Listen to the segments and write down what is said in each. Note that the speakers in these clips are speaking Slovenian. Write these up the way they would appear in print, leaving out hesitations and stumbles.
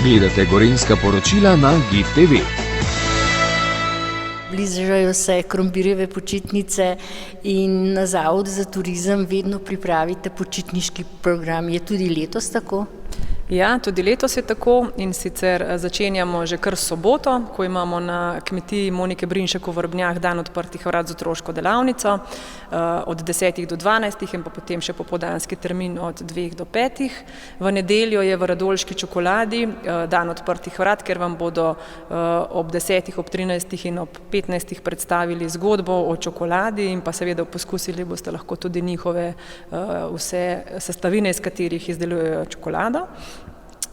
Gledate Gorenjska poročila na GIF TV. Bližajo se krompirjeve počitnice in na Zavodu za turizem vedno pripravite počitniški program. Je tudi letos tako? Ja, tudi letos je tako in sicer začenjamo že kar soboto, ko imamo na kmetiji Monike Brinšek v Vrbnjah dan odprtih vrat z otroško delavnico od 10 do 12 in pa potem še popoldanski termin od 2 do 5. V nedeljo je v Radolški čokoladi dan odprtih vrat, ker vam bodo ob 10, ob 13 in ob 15 predstavili zgodbo o čokoladi in pa seveda poskusili boste lahko tudi njihove vse sestavine, iz katerih izdelujejo čokolado.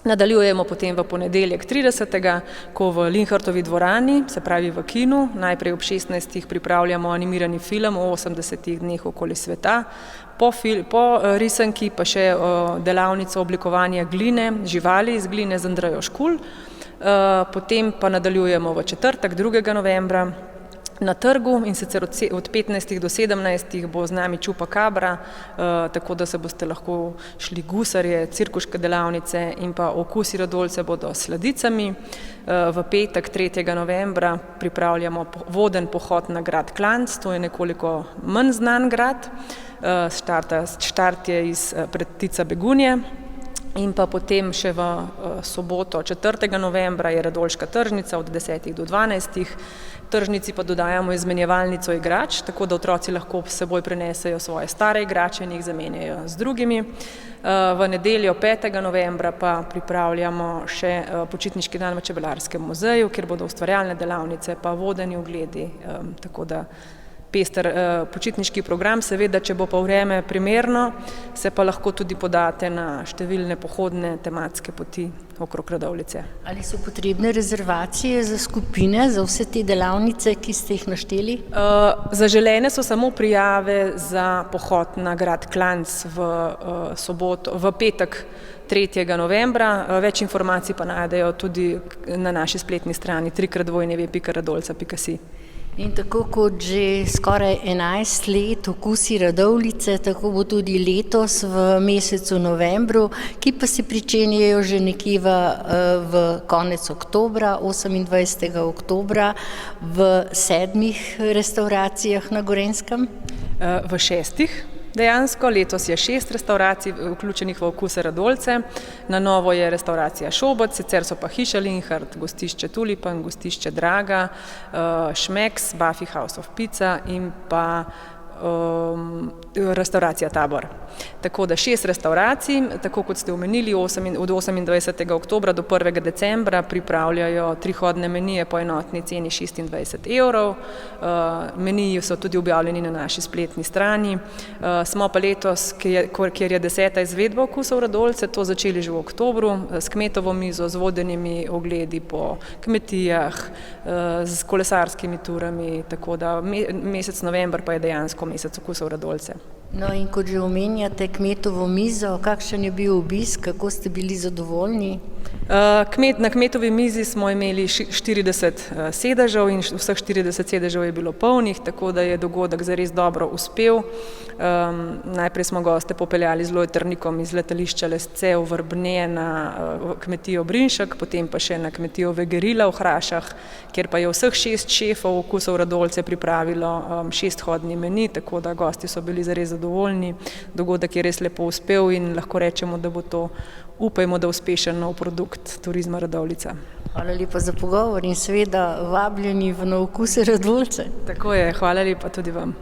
Nadaljujemo potem v ponedeljek 30. ko v Linhartovi dvorani, se pravi v kinu, najprej ob 16. pripravljamo animirani film o 80 dneh okoli sveta, po risanki pa še delavnico oblikovanja gline, živali iz gline z Andrejo Škulj, potem pa nadaljujemo v četrtek 2. novembra na trgu in sicer od 15 do 17 bo z nami Čupakabra, tako da se boste lahko šli gusarje, cirkuške delavnice in pa okusi Radolce bodo s sladicami. V petek 3. novembra pripravljamo voden pohod na grad Klanc, to je nekoliko manj znan grad, štart je iz Predtica Begunje. In pa potem še v soboto 4. novembra je Radolška tržnica od 10 do 12. Tržnici pa dodajamo izmenjevalnico igrač, tako da otroci lahko s seboj prinesejo svoje stare igrače in jih zamenjajo z drugimi. V nedeljo 5. novembra pa pripravljamo še počitniški dan v Čebelarskem muzeju, kjer bodo ustvarjalne delavnice pa vodeni ogledi, tako da pester počitniški program, seveda, če bo pa vreme primerno, se pa lahko tudi podate na številne pohodne tematske poti okrog Radovljice. Ali so potrebne rezervacije za skupine, za vse te delavnice, ki ste jih našteli? Zaželene so samo prijave za pohod na grad Klanc v petek 3. novembra. Več informacij pa najdejo tudi na naši spletni strani www.radolca.si. In tako kot že skoraj 11 let okusi Radovljice, tako bo tudi letos v mesecu novembru, ki pa se pričenjajo že nekje v konec oktobra, 28. oktobra v 7 restauracijah na Gorenjskem? V 6. Dejansko, letos je 6 restauracij vključenih v okuse Radolce, na novo je restauracija Šobec, sicer so pa Hiša Linhart, gostišče Tulipan, gostišče Draga, Šmeks, Buffy House of Pizza in pa restauracija Tabor. Tako da 6 restauracij, tako kot ste omenili, od 28. oktobra do 1. decembra pripravljajo 3 hodne menije po enotni ceni 26 evrov. Meniji so tudi objavljeni na naši spletni strani. Smo pa letos, kjer je 10. izvedba okusov Radolce, to začeli že v oktobru, s kmetovo mizo, z vodenimi ogledi po kmetijah, z kolesarskimi turami, tako da mesec november pa je dejansko mesec okusov Radolce. No in kot že omenjate kmetovo mizo, kakšen je bil obisk, kako ste bili zadovoljni? Na kmetovi mizi smo imeli 40 sedežev in vseh 40 sedežev je bilo polnih, tako da je dogodek zares dobro uspel. Najprej smo goste popeljali z lojtrnikom iz letališča Lesce v Vrbnje na kmetijo Brinšek, potem pa še na kmetijo Vegerila v Hrašah, kjer pa je vseh 6 šefov okusov Radolce pripravilo 6 hodni meni, tako da gosti so bili zares zadovoljni. Dogodek je res lepo uspel in lahko rečemo, da bo to, upajmo, da uspešen nov produkt turizma Radovljica. Hvala lepa za pogovor in seveda vabljeni v na okuse Radolce. Tako je, hvala lepa tudi vam.